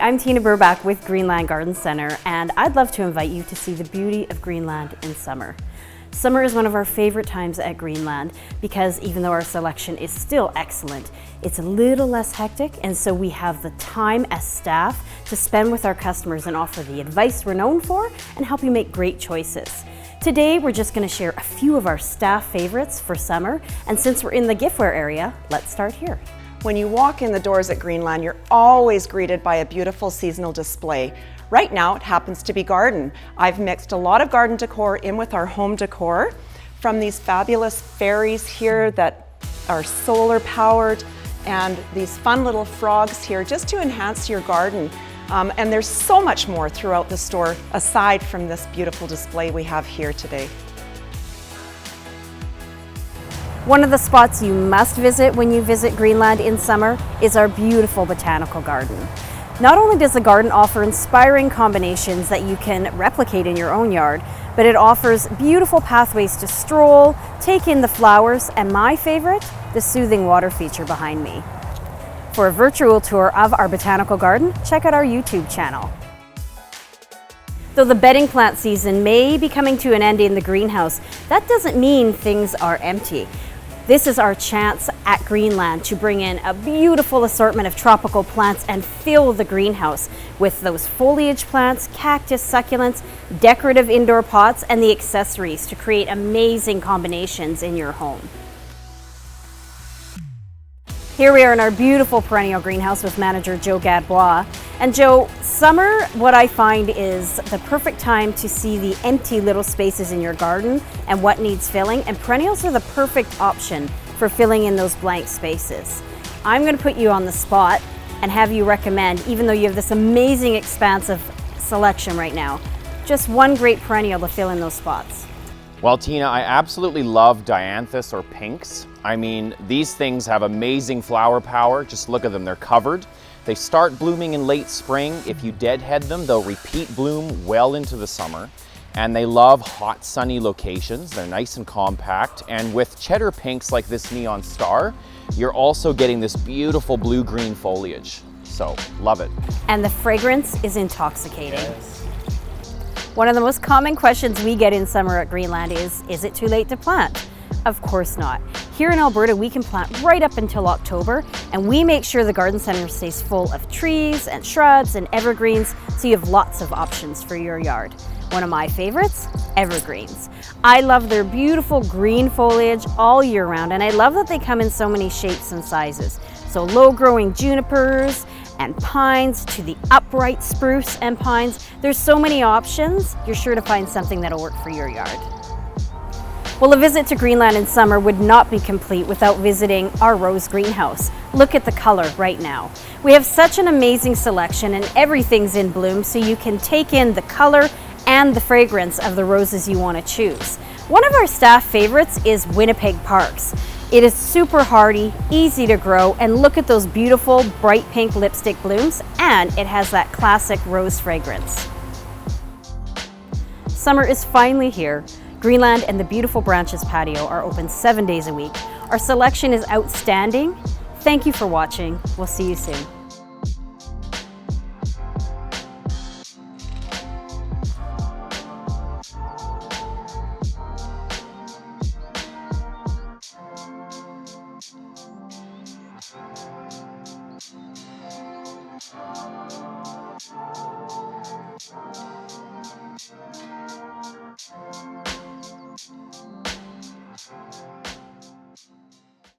I'm Tina Burback with Greenland Garden Center, and I'd love to invite you to see the beauty of Greenland in summer. Summer is one of our favorite times at Greenland because even though our selection is still excellent, it's a little less hectic, and so we have the time as staff to spend with our customers and offer the advice we're known for and help you make great choices. Today, we're just going to share a few of our staff favorites for summer, and since we're in the giftware area, let's start here. When you walk in the doors at Greenland, you're always greeted by a beautiful seasonal display. Right now, it happens to be garden. I've mixed a lot of garden decor in with our home decor, from these fabulous fairies here that are solar powered, and these fun little frogs here just to enhance your garden. And there's so much more throughout the store aside from this beautiful display we have here today. One of the spots you must visit when you visit Greenland in summer is our beautiful botanical garden. Not only does the garden offer inspiring combinations that you can replicate in your own yard, but it offers beautiful pathways to stroll, take in the flowers, and my favorite, the soothing water feature behind me. For a virtual tour of our botanical garden, check out our YouTube channel. Though the bedding plant season may be coming to an end in the greenhouse, that doesn't mean things are empty. This is our chance at Greenland to bring in a beautiful assortment of tropical plants and fill the greenhouse with those foliage plants, cactus, succulents, decorative indoor pots, and the accessories to create amazing combinations in your home. Here we are in our beautiful perennial greenhouse with manager Joe Gadbois. And Joe, summer, what I find is the perfect time to see the empty little spaces in your garden and what needs filling, and perennials are the perfect option for filling in those blank spaces. I'm going to put you on the spot and have you recommend, even though you have this amazing expansive selection right now, just one great perennial to fill in those spots. Well, Tina, I absolutely love dianthus or pinks. I mean, these things have amazing flower power. Just look at them, they're covered. They start blooming in late spring. If you deadhead them, they'll repeat bloom well into the summer. And they love hot, sunny locations. They're nice and compact. And with cheddar pinks like this neon star, you're also getting this beautiful blue-green foliage. So, love it. And the fragrance is intoxicating. Yes. One of the most common questions we get in summer at Greenland is it too late to plant? Of course not. Here in Alberta, we can plant right up until October, and we make sure the garden center stays full of trees and shrubs and evergreens, so you have lots of options for your yard. One of my favorites, evergreens. I love their beautiful green foliage all year round, and I love that they come in so many shapes and sizes. So low-growing junipers and pines to the upright spruce and pines. There's so many options. You're sure to find something that'll work for your yard. Well, a visit to Greenland in summer would not be complete without visiting our rose greenhouse. Look at the color right now. We have such an amazing selection and everything's in bloom, so you can take in the color and the fragrance of the roses you want to choose. One of our staff favorites is Winnipeg Parks. It is super hardy, easy to grow, and look at those beautiful bright pink lipstick blooms, and it has that classic rose fragrance. Summer is finally here. Greenland and the beautiful Branches patio are open 7 days a week. Our selection is outstanding. Thank you for watching. We'll see you soon.